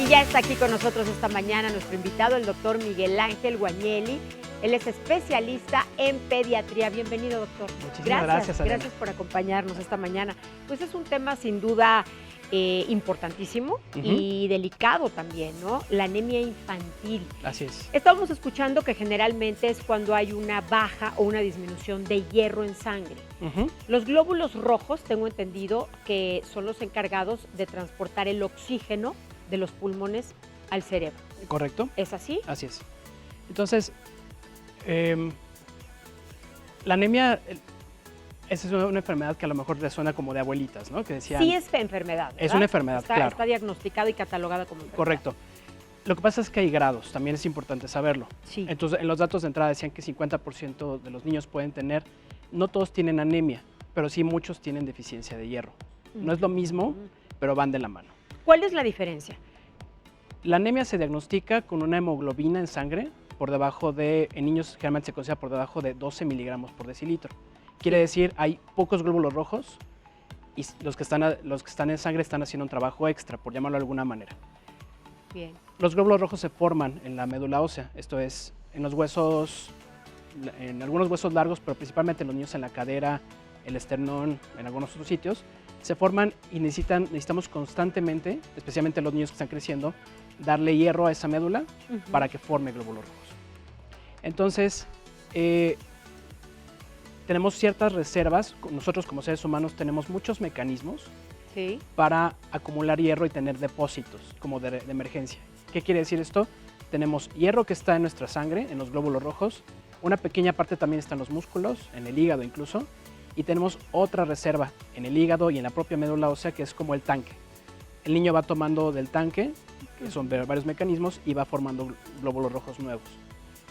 ya está aquí con nosotros esta mañana nuestro invitado, el doctor Miguel Ángel Guagnelli. Él es especialista en pediatría. Bienvenido, doctor. Muchísimas gracias, Adela. Gracias por acompañarnos esta mañana. Pues es un tema sin duda importantísimo y delicado también, ¿no? La anemia infantil. Así es. Estábamos escuchando que generalmente es cuando hay una baja o una disminución de hierro en sangre. Los glóbulos rojos, tengo entendido, que son los encargados de transportar el oxígeno de los pulmones al cerebro. ¿Correcto? ¿Es así? Así es. Entonces, la anemia, esa es una enfermedad que a lo mejor le suena como de abuelitas, ¿no? Que decían, Sí es enfermedad, ¿verdad? Es una enfermedad, claro. Está diagnosticada y catalogada como enfermedad. Correcto. Lo que pasa es que hay grados, también es importante saberlo. Sí. Entonces, en los datos de entrada decían que 50% de los niños pueden tener, no todos tienen anemia, pero sí muchos tienen deficiencia de hierro. No es lo mismo, pero van de la mano. ¿Cuál es la diferencia? La anemia se diagnostica con una hemoglobina en sangre por debajo de, en niños generalmente se considera por debajo de 12 miligramos por decilitro. Quiere decir, hay pocos glóbulos rojos y los que están en sangre están haciendo un trabajo extra, por llamarlo de alguna manera. Bien. Los glóbulos rojos se forman en la médula ósea, esto es, en los huesos, en algunos huesos largos, pero principalmente en los niños en la cadera, el esternón, en algunos otros sitios, se forman y necesitamos constantemente, especialmente los niños que están creciendo, darle hierro a esa médula para que forme glóbulos rojos. Entonces, tenemos ciertas reservas, nosotros como seres humanos tenemos muchos mecanismos para acumular hierro y tener depósitos como de emergencia. ¿Qué quiere decir esto? Tenemos hierro que está en nuestra sangre, en los glóbulos rojos, una pequeña parte también está en los músculos, en el hígado incluso, y tenemos otra reserva en el hígado y en la propia médula ósea que es como el tanque. El niño va tomando del tanque, que son varios mecanismos, y va formando glóbulos rojos nuevos.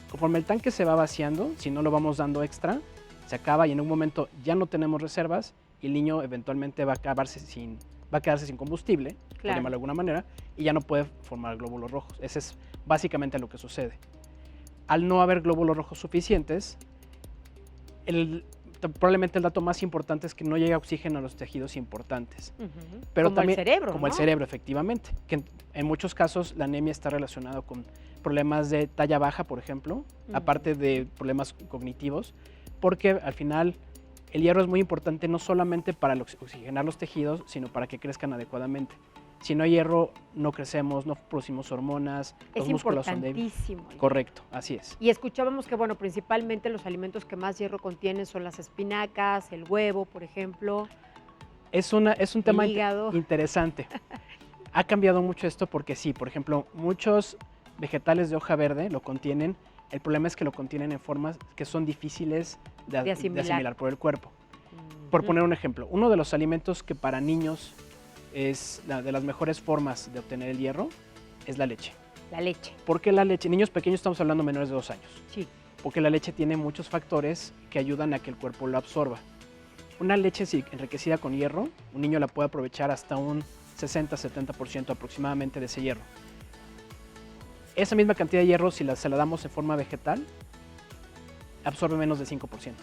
Conforme el tanque se va vaciando, si no lo vamos dando extra, se acaba y en un momento ya no tenemos reservas y el niño eventualmente va a quedarse sin combustible, por llamarlo de alguna manera, y ya no puede formar glóbulos rojos. Ese es básicamente lo que sucede. Al no haber glóbulos rojos suficientes, probablemente el dato más importante es que no llega oxígeno a los tejidos importantes. Pero como también, el cerebro, como ¿no? el cerebro, efectivamente. Que en muchos casos la anemia está relacionada con problemas de talla baja, por ejemplo, aparte de problemas cognitivos, porque al final el hierro es muy importante no solamente para oxigenar los tejidos, sino para que crezcan adecuadamente. Si no hay hierro, no crecemos, no producimos hormonas, los músculos son débiles. Es importantísimo. Correcto, así es. Y escuchábamos que, bueno, principalmente los alimentos que más hierro contienen son las espinacas, el huevo, por ejemplo. Es un tema hígado. interesante. Ha cambiado mucho esto porque sí, por ejemplo, muchos vegetales de hoja verde lo contienen. El problema es que lo contienen en formas que son difíciles de asimilar por el cuerpo. Por poner un ejemplo, uno de los alimentos que para niños es de las mejores formas de obtener el hierro es la leche. La leche. Porque la leche, niños pequeños estamos hablando menores de 2 años. Sí. Porque la leche tiene muchos factores que ayudan a que el cuerpo lo absorba. Una leche enriquecida con hierro, un niño la puede aprovechar hasta un 60-70% aproximadamente de ese hierro. Esa misma cantidad de hierro, si se la damos en forma vegetal, absorbe menos del 5%.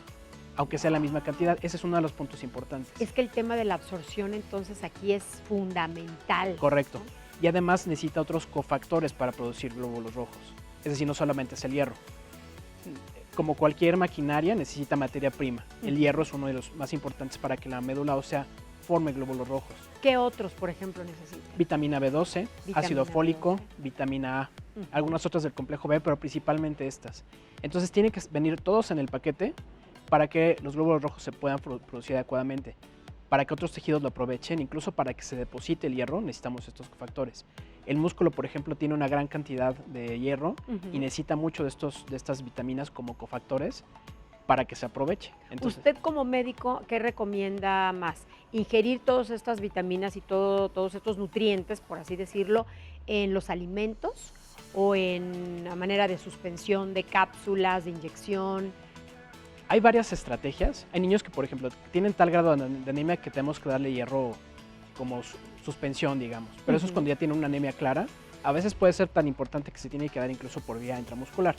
Aunque sea la misma cantidad, ese es uno de los puntos importantes. Es que el tema de la absorción entonces aquí es fundamental. Correcto. Y además necesita otros cofactores para producir glóbulos rojos. Es decir, no solamente es el hierro. Como cualquier maquinaria necesita materia prima. El hierro es uno de los más importantes para que la médula ósea forme glóbulos rojos. ¿Qué otros, por ejemplo, necesitan? Vitamina B12, ácido fólico, B12. vitamina A, algunas otras del complejo B, pero principalmente estas. Entonces tienen que venir todos en el paquete para que los glóbulos rojos se puedan producir adecuadamente. Para que otros tejidos lo aprovechen, incluso para que se deposite el hierro, necesitamos estos factores. El músculo, por ejemplo, tiene una gran cantidad de hierro y necesita mucho de estas vitaminas como cofactores para que se aproveche. Entonces, ¿usted como médico qué recomienda más? ¿Ingerir todas estas vitaminas y todos estos nutrientes, por así decirlo, en los alimentos o en la manera de suspensión de cápsulas, de inyección? hay varias estrategias. Hay niños que, por ejemplo, tienen tal grado de anemia que tenemos que darle hierro como suspensión, digamos. Pero eso es cuando ya tiene una anemia clara. A veces puede ser tan importante que se tiene que dar incluso por vía intramuscular.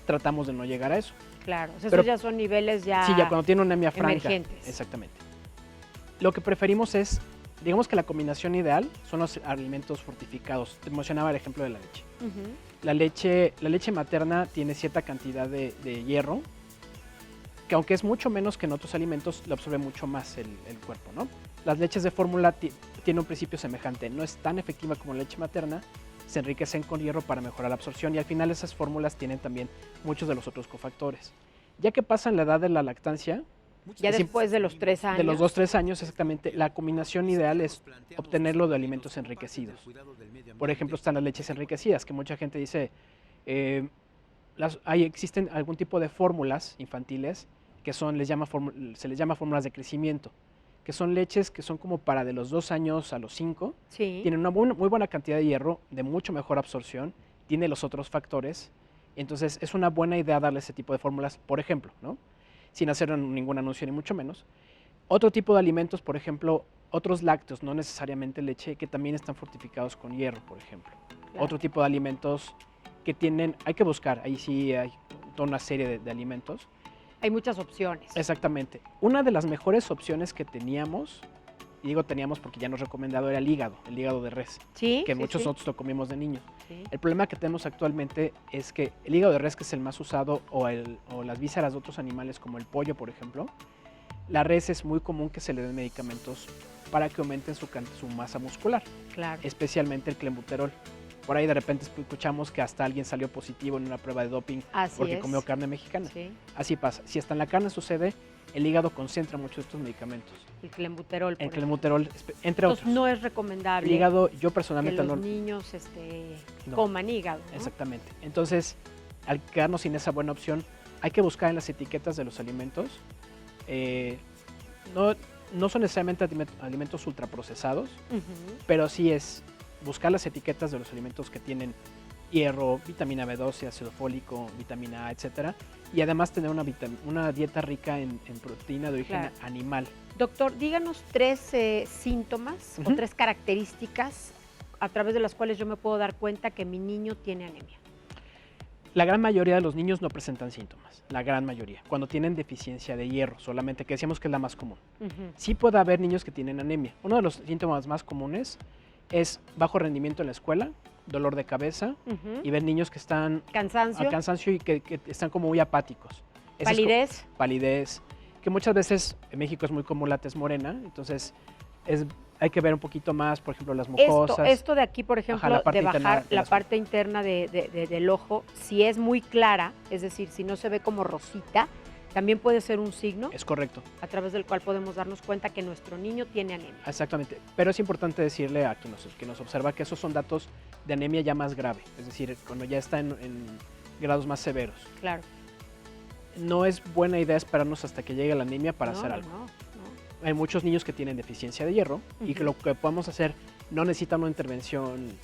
Tratamos de no llegar a eso. Claro, esos ya son niveles ya sí, ya cuando tiene una anemia franca. emergentes. Exactamente. Lo que preferimos es digamos que la combinación ideal son los alimentos fortificados. Te mencionaba el ejemplo de la leche. La leche materna tiene cierta cantidad de hierro, que aunque es mucho menos que en otros alimentos, lo absorbe mucho más el cuerpo, ¿no? Las leches de fórmula tienen un principio semejante. No es tan efectiva como la leche materna, se enriquecen con hierro para mejorar la absorción y al final esas fórmulas tienen también muchos de los otros cofactores. Ya que pasan la edad de la lactancia, ya después de los 3 años. De los 2-3 años, exactamente. La combinación ideal es obtenerlo de alimentos enriquecidos. Por ejemplo, están las leches enriquecidas, que mucha gente dice, existen algún tipo de fórmulas infantiles que se les llama fórmulas de crecimiento, que son leches que son como para de los 2 años a los 5. Sí. Tienen una muy buena cantidad de hierro, de mucho mejor absorción, tiene los otros factores. Entonces, es una buena idea darle ese tipo de fórmulas, por ejemplo, ¿no? Sin hacer ningún anuncio ni mucho menos. Otro tipo de alimentos, por ejemplo, otros lácteos, no necesariamente leche, que también están fortificados con hierro, por ejemplo. Claro. Otro tipo de alimentos que hay que buscar, ahí sí hay toda una serie de alimentos. Hay muchas opciones. Exactamente. Una de las mejores opciones que teníamos, y digo teníamos porque ya nos recomendado, era el hígado de res, sí, que muchos nosotros lo comimos de niños. Sí. El problema que tenemos actualmente es que el hígado de res, que es el más usado, o las vísceras de otros animales como el pollo, por ejemplo, la res es muy común que se le den medicamentos para que aumenten su masa muscular, claro. Especialmente el clenbuterol. Por ahí de repente escuchamos que hasta alguien salió positivo en una prueba de doping porque comió carne mexicana. Sí. Así pasa. Si hasta en la carne sucede, el hígado concentra mucho de estos medicamentos. El clenbuterol. El clenbuterol, entre otros. No es recomendable. El hígado, yo personalmente que los niños coman hígado, ¿no? Exactamente. Entonces, al quedarnos sin esa buena opción, hay que buscar en las etiquetas de los alimentos. No son necesariamente alimentos ultraprocesados, pero sí es buscar las etiquetas de los alimentos que tienen hierro, vitamina B12, ácido fólico, vitamina A, etcétera, y además tener una dieta rica en proteína de origen animal. Doctor, díganos 3 síntomas o 3 características a través de las cuales yo me puedo dar cuenta que mi niño tiene anemia. La gran mayoría de los niños no presentan síntomas, la gran mayoría, cuando tienen deficiencia de hierro, solamente que decíamos que es la más común. Sí puede haber niños que tienen anemia. Uno de los síntomas más comunes es bajo rendimiento en la escuela, dolor de cabeza y ver niños que están cansancio y que están como muy apáticos. Palidez. Palidez, que muchas veces en México es muy común la tez morena, entonces hay que ver un poquito más, por ejemplo, las mucosas. Esto de aquí, por ejemplo, de bajar la parte interna del ojo, si es muy clara, es decir, si no se ve como rosita, también puede ser un signo. Es correcto. A través del cual podemos darnos cuenta que nuestro niño tiene anemia. Exactamente. Pero es importante decirle a quien nos observa que esos son datos de anemia ya más grave, es decir, cuando ya está en grados más severos. Claro. No es buena idea esperarnos hasta que llegue la anemia para hacer algo. No. Hay muchos niños que tienen deficiencia de hierro y que lo que podemos hacer no necesita una intervención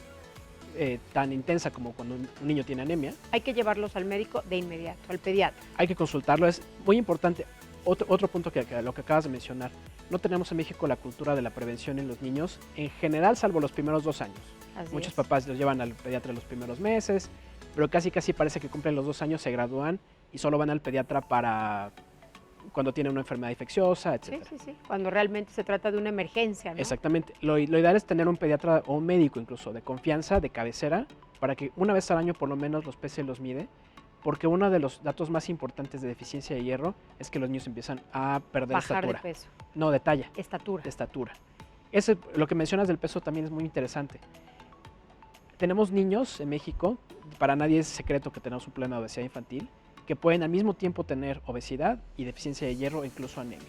tan intensa como cuando un niño tiene anemia. Hay que llevarlos al médico de inmediato, al pediatra. Hay que consultarlo, es muy importante. Otro punto que lo que acabas de mencionar, no tenemos en México la cultura de la prevención en los niños, en general, salvo los primeros 2 años. Muchos papás los llevan al pediatra los primeros meses, pero casi parece que cumplen los 2 años, se gradúan y solo van al pediatra para cuando tienen una enfermedad infecciosa, etc. Sí. Cuando realmente se trata de una emergencia, ¿no? Exactamente. Lo ideal es tener un pediatra o un médico incluso de confianza, de cabecera, para que una vez al año por lo menos los pese y los mide, porque uno de los datos más importantes de deficiencia de hierro es que los niños empiezan a perder estatura. Bajar de peso. No, de talla. Estatura. De estatura. Lo que mencionas del peso también es muy interesante. Tenemos niños en México, para nadie es secreto que tenemos un problema de obesidad infantil, que pueden al mismo tiempo tener obesidad y deficiencia de hierro e incluso anemia.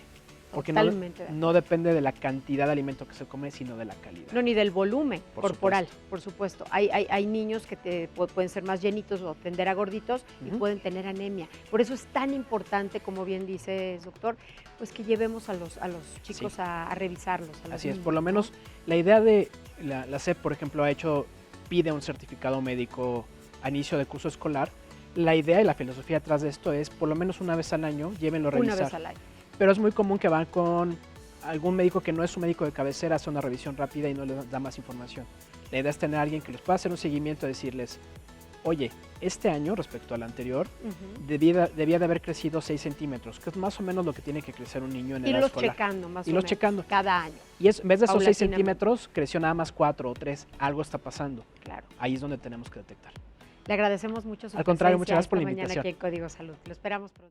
Porque no depende de la cantidad de alimento que se come, sino de la calidad. No, ni del volumen corporal, por supuesto. Hay niños que pueden ser más llenitos o tender a gorditos y pueden tener anemia. Por eso es tan importante, como bien dice doctor, pues que llevemos a los chicos a revisarlos. Así es, por lo menos la idea de la SEP, por ejemplo, pide un certificado médico a inicio de curso escolar. La idea y la filosofía atrás de esto es, por lo menos una vez al año, llévenlo a revisar. Una vez al año. Pero es muy común que van con algún médico que no es su médico de cabecera, hace una revisión rápida y no les da más información. La idea es tener a alguien que les pueda hacer un seguimiento, decirles, oye, este año respecto al anterior debía de haber crecido 6 centímetros, que es más o menos lo que tiene que crecer un niño en edad escolar. Checando, más o Irlos menos, checando. cada año. Y en vez de esos 6 centímetros, creció nada más 4 o 3. Algo está pasando. Claro. Ahí es donde tenemos que detectar. Le agradecemos mucho su presencia. Al contrario, muchas gracias por la invitación. Mañana aquí en Código Salud. Lo esperamos pronto.